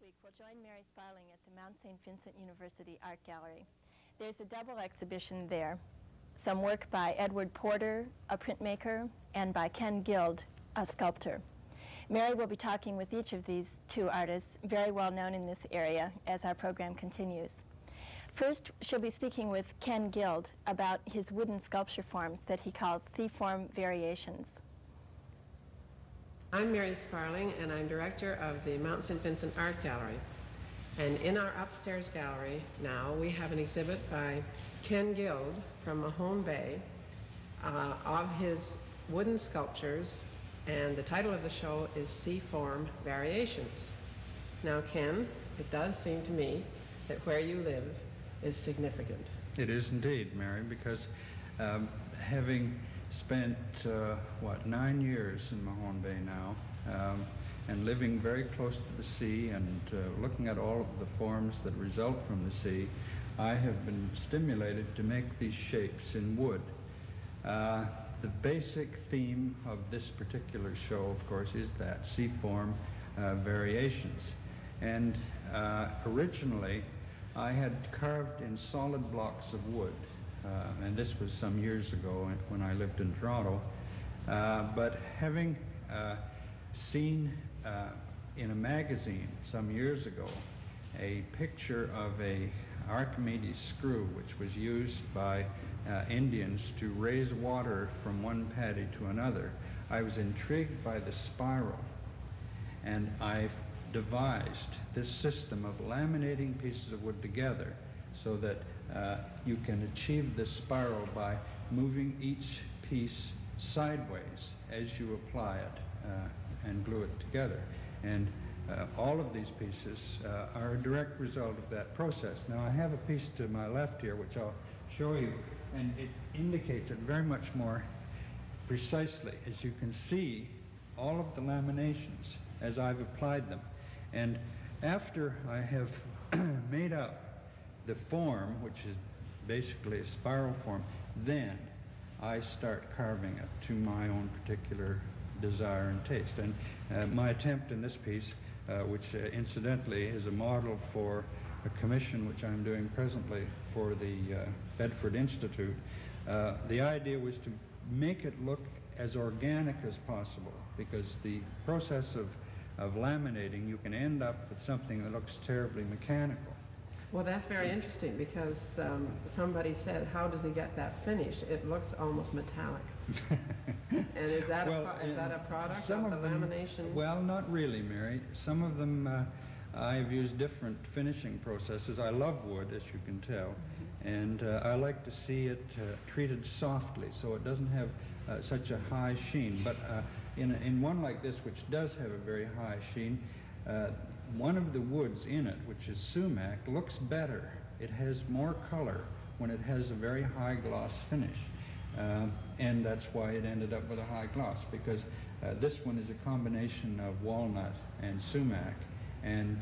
week, we'll join Mary Sparling at the Mount St. Vincent University Art Gallery. There's a double exhibition there, some work by Edward Porter, a printmaker, and by Ken Guild, a sculptor. Mary will be talking with each of these two artists, very well known in this area, as our program continues. First, she'll be speaking with Ken Guild about his wooden sculpture forms that he calls C-form variations. I'm Mary Sparling, and I'm director of the Mount St. Vincent Art Gallery. And in our upstairs gallery now, we have an exhibit by Ken Guild from Mahone Bay of his wooden sculptures, and the title of the show is C-Form Variations. Now, Ken, it does seem to me that where you live is significant. It is indeed, Mary, because having spent, 9 years in Mahone Bay now, and living very close to the sea and looking at all of the forms that result from the sea, I have been stimulated to make these shapes in wood. The basic theme of this particular show, of course, is that C-form variations. And originally, I had carved in solid blocks of wood. And this was some years ago when I lived in Toronto. But having seen in a magazine some years ago a picture of a Archimedes screw, which was used by Indians to raise water from one paddy to another, I was intrigued by the spiral, and I devised this system of laminating pieces of wood together so that you can achieve this spiral by moving each piece sideways as you apply it and glue it together. And all of these pieces are a direct result of that process. Now, I have a piece to my left here, which I'll show you, and it indicates it very much more precisely. As you can see, all of the laminations as I've applied them. And after I have made up the form, which is basically a spiral form, then I start carving it to my own particular desire and taste. And my attempt in this piece, which incidentally is a model for a commission which I'm doing presently for the Bedford Institute, the idea was to make it look as organic as possible, because the process of laminating, you can end up with something that looks terribly mechanical. Well, that's very interesting, because somebody said, how does he get that finish? It looks almost metallic. And is that, is that a product of the lamination? Well, not really, Mary. Some of them, I've used different finishing processes. I love wood, as you can tell, and I like to see it treated softly so it doesn't have such a high sheen. But in one like this, which does have a very high sheen, one of the woods in it, which is sumac, looks better. It has more color when it has a very high gloss finish. And that's why it ended up with a high gloss, because this one is a combination of walnut and sumac, and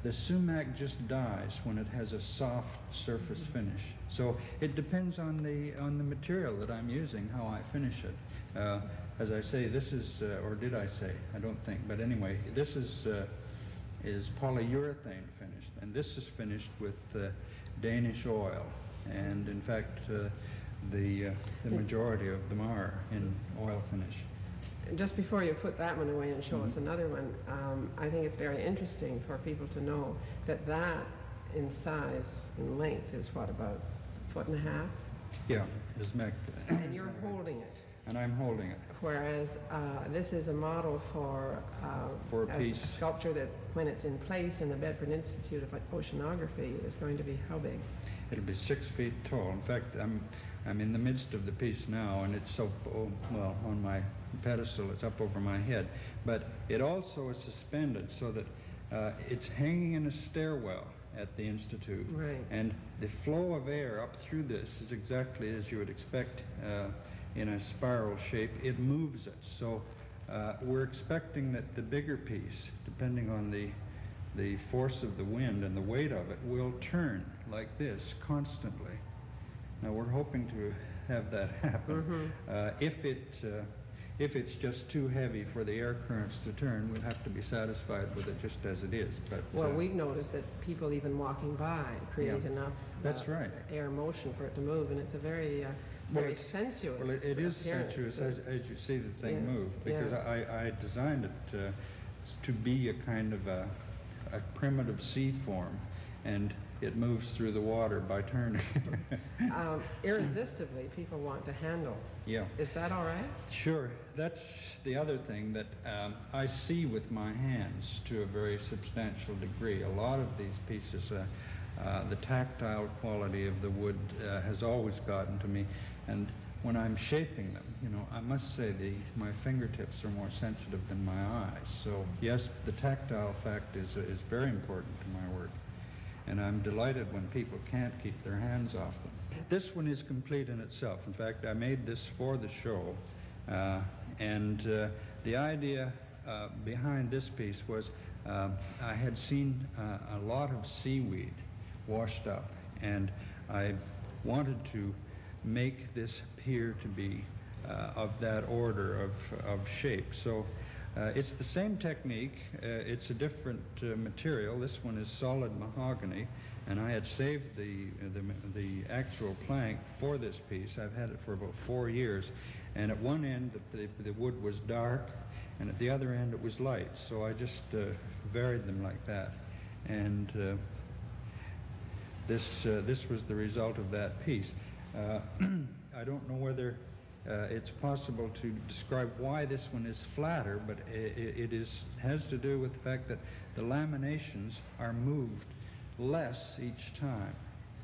the sumac just dies when it has a soft surface finish. So it depends on the material that I'm using, how I finish it. As I say, this is, or did I say? I don't think, but anyway, this is polyurethane finished, and this is finished with Danish oil, and in fact the majority of them are in oil finish. Just before you put that one away and show us another one, I think it's very interesting for people to know that that in size and length is what, about a foot and a half? Yeah, it's and you're holding it. And I'm holding it. Whereas this is a model for a piece. A sculpture that, when it's in place in the Bedford Institute of Oceanography, is going to be how big? It'll be 6 feet tall. In fact, I'm in the midst of the piece now, and it's so, well, on my pedestal, it's up over my head. But it also is suspended so that it's hanging in a stairwell at the Institute. Right. And the flow of air up through this is exactly as you would expect in a spiral shape. It moves it. So we're expecting that the bigger piece, depending on the force of the wind and the weight of it, will turn like this constantly. Now we're hoping to have that happen. if it's just too heavy for the air currents to turn, we'll have to be satisfied with it just as it is. But Well, we've noticed that people even walking by create Yeah. enough That's right. air motion for it to move, and it's a very, very sensuous Well, it is appearance. sensuous as you see the thing Yes, move, because yeah. I designed it to be a kind of a primitive sea form, and it moves through the water by turning. Irresistibly, people want to handle. Yeah. Is that all right? Sure. That's the other thing that I see with my hands to a very substantial degree. A lot of these pieces, the tactile quality of the wood has always gotten to me, and when I'm shaping them, you know, I must say my fingertips are more sensitive than my eyes. So yes, the tactile fact is very important to my work, and I'm delighted when people can't keep their hands off them. This one is complete in itself. In fact, I made this for the show, and the idea behind this piece was I had seen a lot of seaweed washed up, and I wanted to make this appear to be of that order of shape. So it's the same technique, it's a different material. This one is solid mahogany, and I had saved the actual plank for this piece. I've had it for about 4 years, and at one end the wood was dark, and at the other end it was light, so I just varied them like that. And this was the result of that piece. I don't know whether it's possible to describe why this one is flatter, but it has to do with the fact that the laminations are moved less each time,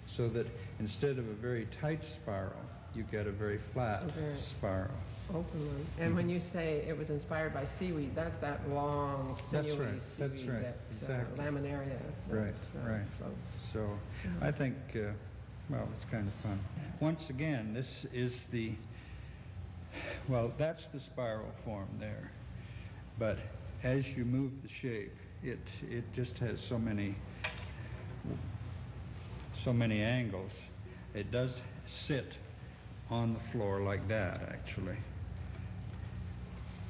so that instead of a very tight spiral, you get a very flat spiral. Open one. And when you say it was inspired by seaweed, that's that long, sinewy right, that's seaweed, right, that exactly. laminaria that Right. floats. So I think, well, it's kind of fun. Once again, this is well, that's the spiral form there. But as you move the shape, it just has so many angles. It does sit on the floor like that, actually.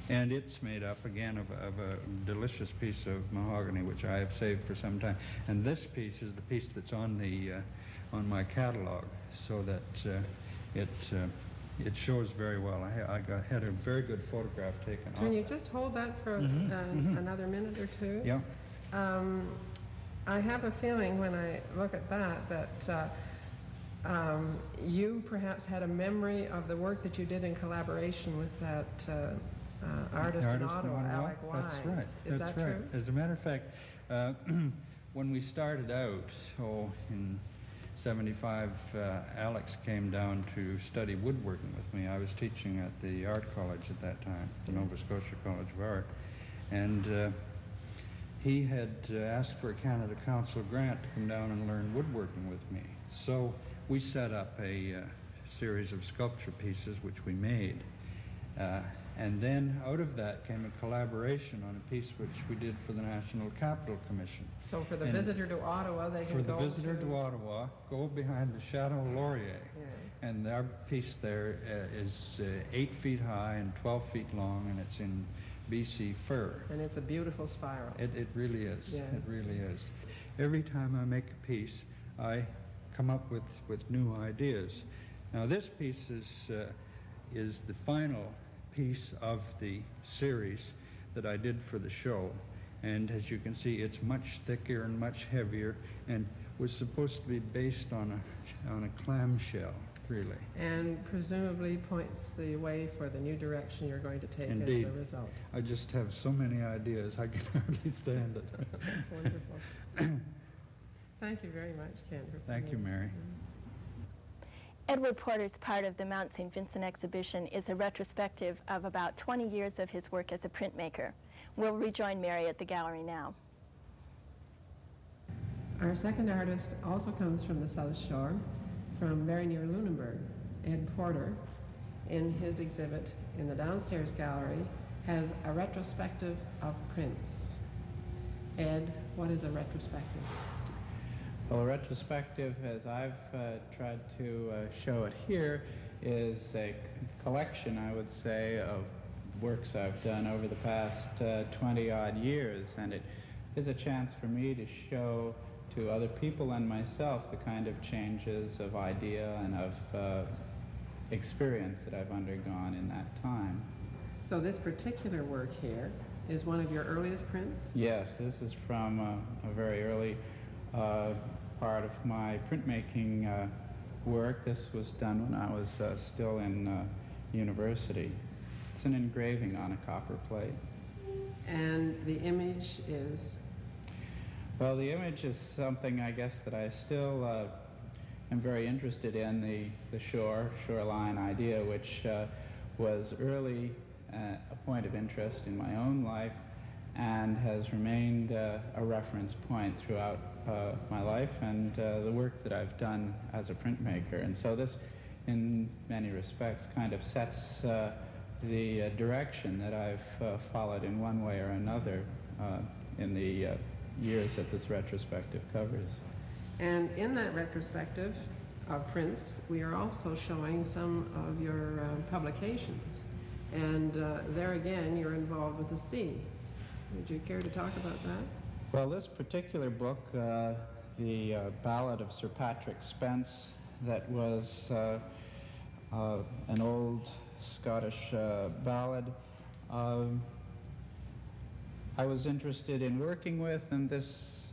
And it's made up, again, of a delicious piece of mahogany, which I have saved for some time. And this piece is the piece that's on my catalog, so that it shows very well. I had a very good photograph taken. Can you just hold that for another minute or two? Yeah. I have a feeling when I look at that you perhaps had a memory of the work that you did in collaboration with that artist in Ottawa, Alec Wise. That's right. Is that true? As a matter of fact, when we started out, in '75, Alex came down to study woodworking with me. I was teaching at the art college at that time, the Nova Scotia College of Art, and he had asked for a Canada Council grant to come down and learn woodworking with me. So we set up a series of sculpture pieces which we made. And then out of that came a collaboration on a piece which we did for the National Capital Commission. So for the visitor to Ottawa, they can go For the visitor to Ottawa, go behind the Chateau Laurier. Yes. And our piece there is 8 feet high and 12 feet long, and it's in BC fir. And it's a beautiful spiral. It really is. Yes. It really is. Every time I make a piece, I come up with new ideas. Now this piece is the final piece of the series that I did for the show, and as you can see, it's much thicker and much heavier, and was supposed to be based on a clamshell, really. And presumably points the way for the new direction you're going to take Indeed. as a result. I just have so many ideas, I can hardly stand it. That's wonderful. Thank you very much, Ken. Thank you, Mary. Edward Porter's part of the Mount St. Vincent exhibition is a retrospective of about 20 years of his work as a printmaker. We'll rejoin Mary at the gallery now. Our second artist also comes from the South Shore, from very near Lunenburg. Ed Porter, in his exhibit in the downstairs gallery, has a retrospective of prints. Ed, what is a retrospective? Well, a retrospective, as I've tried to show it here, is a collection, I would say, of works I've done over the past 20-odd years, and it is a chance for me to show to other people and myself the kind of changes of idea and of experience that I've undergone in that time. So this particular work here is one of your earliest prints? Yes, this is from a very early part of my printmaking work. This was done when I was still in university. It's an engraving on a copper plate. And the image is? Well, the image is something, I guess, that I still am very interested in, the shoreline idea, which was early a point of interest in my own life and has remained a reference point throughout my life and the work that I've done as a printmaker. And so this, in many respects, kind of sets the direction that I've followed in one way or another in the years that this retrospective covers. And in that retrospective of prints, we are also showing some of your publications. And there again, you're involved with the sea. Would you care to talk about that? Well, this particular book, the Ballad of Sir Patrick Spens, that was an old Scottish ballad, I was interested in working with, and this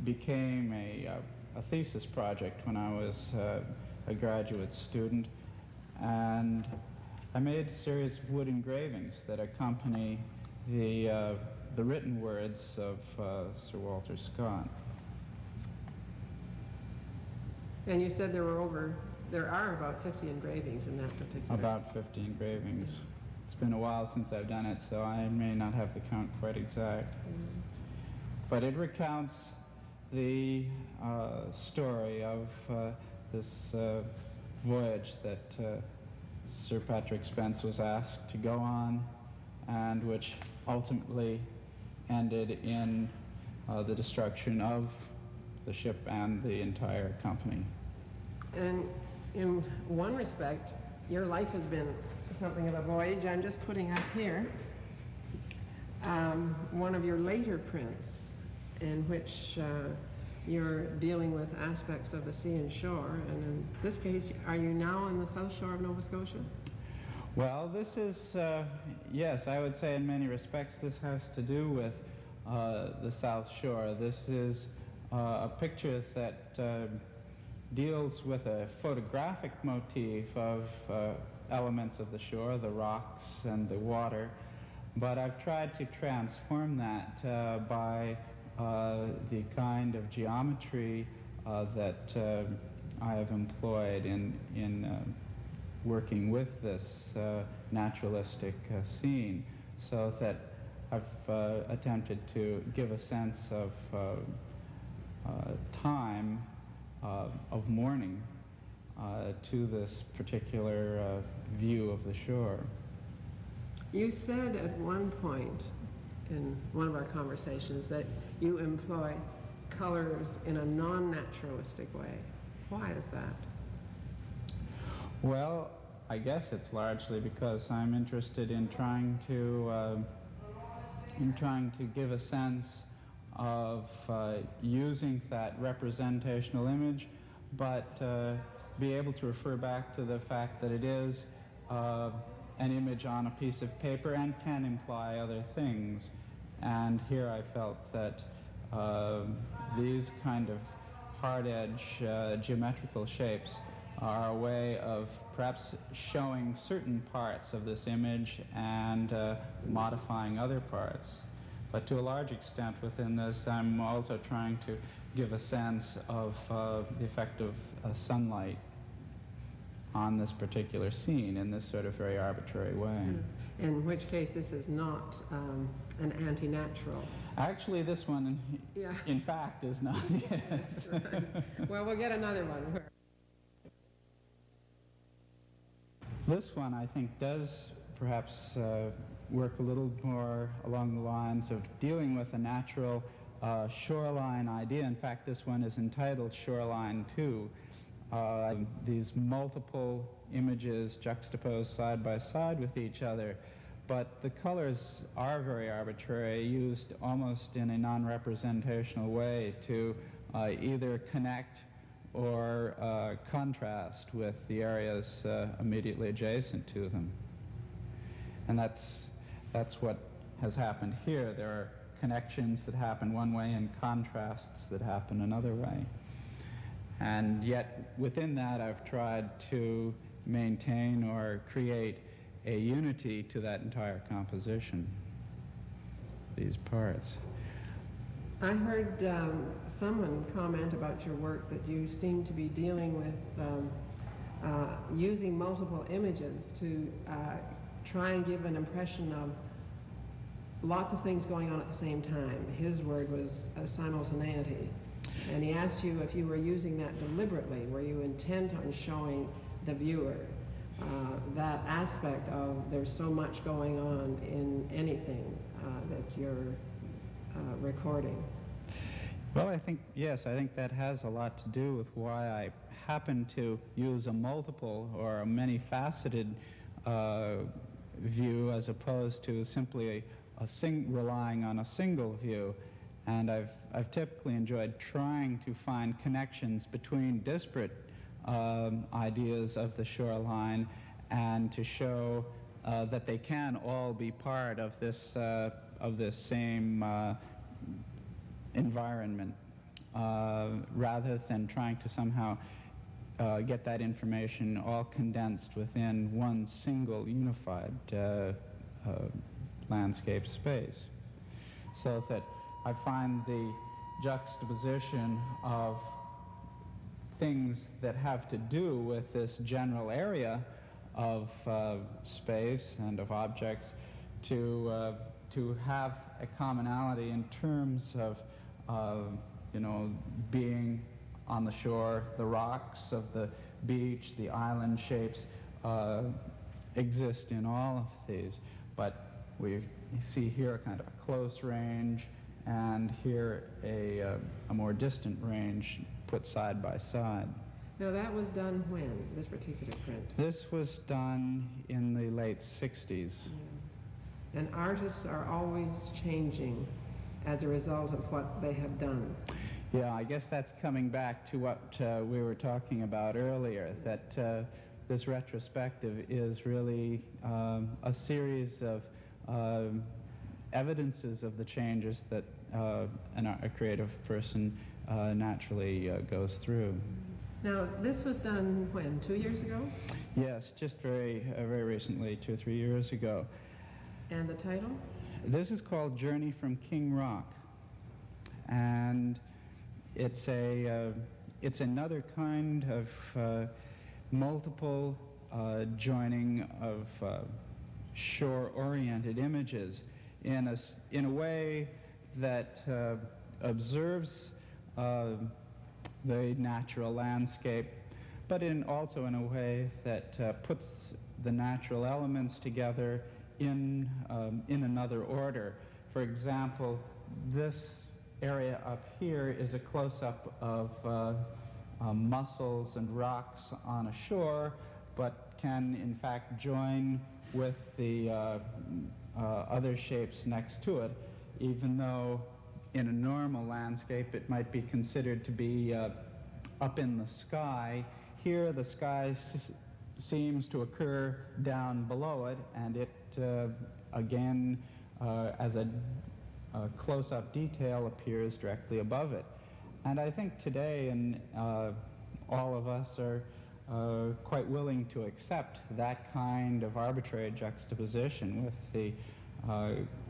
became a thesis project when I was a graduate student. And I made a series of wood engravings that accompany the written words of Sir Walter Scott. And you said there are about 50 engravings in that particular. About 50 engravings. It's been a while since I've done it, so I may not have the count quite exact. But it recounts the story of this voyage that Sir Patrick Spens was asked to go on, and which ultimately ended in the destruction of the ship and the entire company. And in one respect, your life has been something of a voyage. I'm just putting up here one of your later prints in which you're dealing with aspects of the sea and shore. And in this case, are you now on the south shore of Nova Scotia? Well, this is, yes, I would say in many respects this has to do with the South Shore. This is a picture that deals with a photographic motif of elements of the shore, the rocks and the water, but I've tried to transform that by the kind of geometry that I have employed in working with this naturalistic scene, so that I've attempted to give a sense of time, of mourning to this particular view of the shore. You said at one point in one of our conversations that you employ colors in a non-naturalistic way. Why is that? Well, I guess it's largely because I'm interested in trying to give a sense of using that representational image, but be able to refer back to the fact that it is an image on a piece of paper and can imply other things. And here I felt that these kind of hard-edge geometrical shapes are a way of perhaps showing certain parts of this image and modifying other parts. But to a large extent within this, I'm also trying to give a sense of the effect of sunlight on this particular scene in this sort of very arbitrary way. In which case this is not an anti-natural. Actually, this one, Yeah. in fact, is not. Yes. That's right. Well, we'll get another one. This one, I think, does perhaps work a little more along the lines of dealing with a natural shoreline idea. In fact, this one is entitled Shoreline 2. these multiple images juxtaposed side by side with each other. But the colors are very arbitrary, used almost in a non-representational way to either connect or contrast with the areas immediately adjacent to them. And that's what has happened here. There are connections that happen one way and contrasts that happen another way. And yet, within that, I've tried to maintain or create a unity to that entire composition, these parts. I heard someone comment about your work that you seem to be dealing with using multiple images to try and give an impression of lots of things going on at the same time. His word was simultaneity. And he asked you if you were using that deliberately. Were you intent on showing the viewer that aspect of there's so much going on in anything that you're recording? Well, I think, yes, I think that has a lot to do with why I happen to use a multiple or a many-faceted view as opposed to simply relying on a single view. And I've typically enjoyed trying to find connections between disparate ideas of the shoreline and to show that they can all be part of this same environment, rather than trying to somehow get that information all condensed within one single unified landscape space. So that I find the juxtaposition of things that have to do with this general area of space and of objects to have a commonality in terms of being on the shore. The rocks of the beach, the island shapes exist in all of these, but we see here a kind of a close range and here a more distant range put side by side. Now that was done when, this particular print? This was done in the late 60s. Yes. And artists are always changing as a result of what they have done. Yeah, I guess that's coming back to what we were talking about earlier, that this retrospective is really a series of evidences of the changes that a creative person naturally goes through. Now, this was done when, 2 years ago? Yes, just very recently, 2 or 3 years ago. And the title? This is called Journey from King Rock, and it's another kind of multiple joining of shore-oriented images in a way that observes the natural landscape, but also in a way that puts the natural elements together in another order. For example, this area up here is a close-up of mussels and rocks on a shore, but can in fact join with the other shapes next to it, even though in a normal landscape it might be considered to be up in the sky. Here the sky seems to occur down below it, and it again as a close-up detail appears directly above it. And I think today all of us are quite willing to accept that kind of arbitrary juxtaposition with the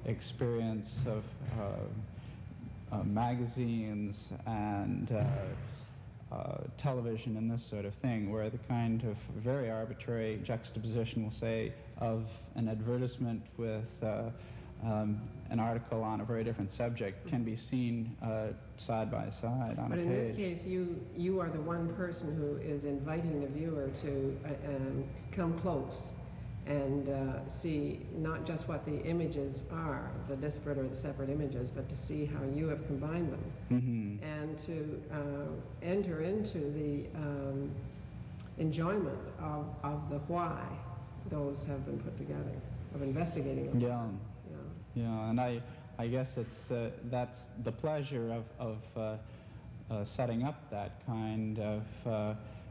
experience of magazines and television and this sort of thing, where the kind of very arbitrary juxtaposition, we'll say, of an advertisement with an article on a very different subject can be seen side by side on a page. But in this case, you are the one person who is inviting the viewer to come close and see not just what the images are, the disparate or the separate images, but to see how you have combined them. Mm-hmm. And to enter into the enjoyment of the why those have been put together, of investigating them. Yeah. Yeah. Yeah, and I guess it's that's the pleasure of setting up that kind of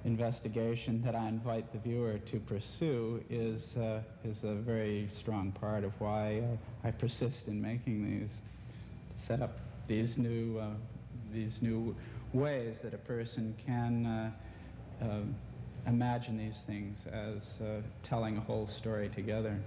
investigation that I invite the viewer to pursue is a very strong part of why I persist in making these, to set up these new ways that a person can imagine these things as telling a whole story together.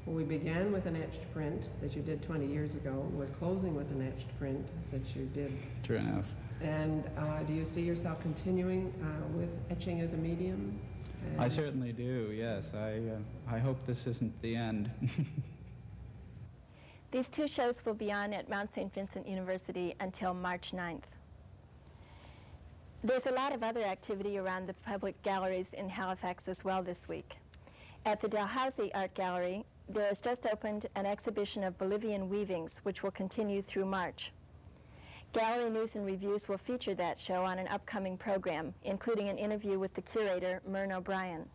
Well, we began with an etched print that you did 20 years ago. We're closing with an etched print that you did. True enough. And do you see yourself continuing with etching as a medium? I certainly do, yes. I hope this isn't the end. These two shows will be on at Mount St. Vincent University until March 9th. There's a lot of other activity around the public galleries in Halifax as well this week. At the Dalhousie Art Gallery, there has just opened an exhibition of Bolivian weavings, which will continue through March. Gallery News and Reviews will feature that show on an upcoming program, including an interview with the curator, Myrn O'Brien.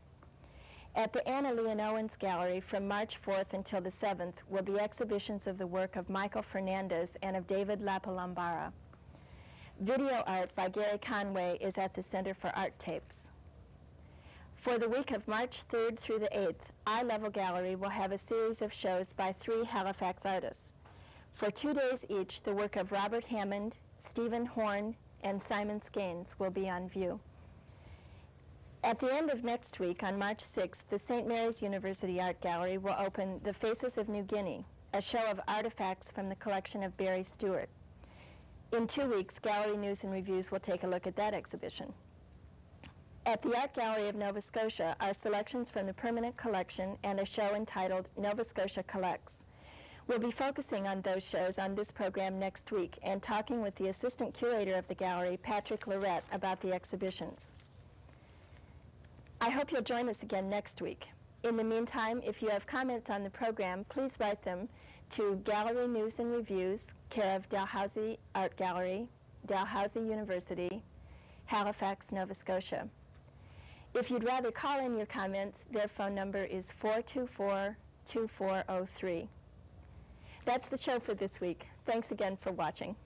At the Anna Leon Owens Gallery from March 4th until the 7th will be exhibitions of the work of Michael Fernandez and of David Lapalambara. Video art by Gary Conway is at the Center for Art Tapes. For the week of March 3rd through the 8th, Eye Level Gallery will have a series of shows by 3 Halifax artists. For 2 days each, the work of Robert Hammond, Stephen Horn, and Simon Skanes will be on view. At the end of next week, on March 6th, the St. Mary's University Art Gallery will open The Faces of New Guinea, a show of artifacts from the collection of Barry Stewart. In 2 weeks, Gallery News and Reviews will take a look at that exhibition. At the Art Gallery of Nova Scotia are selections from the permanent collection and a show entitled Nova Scotia Collects. We'll be focusing on those shows on this program next week and talking with the assistant curator of the gallery, Patrick Lorette, about the exhibitions. I hope you'll join us again next week. In the meantime, if you have comments on the program, please write them to Gallery News and Reviews, care of Dalhousie Art Gallery, Dalhousie University, Halifax, Nova Scotia. If you'd rather call in your comments, their phone number is 424-2403. That's the show for this week. Thanks again for watching.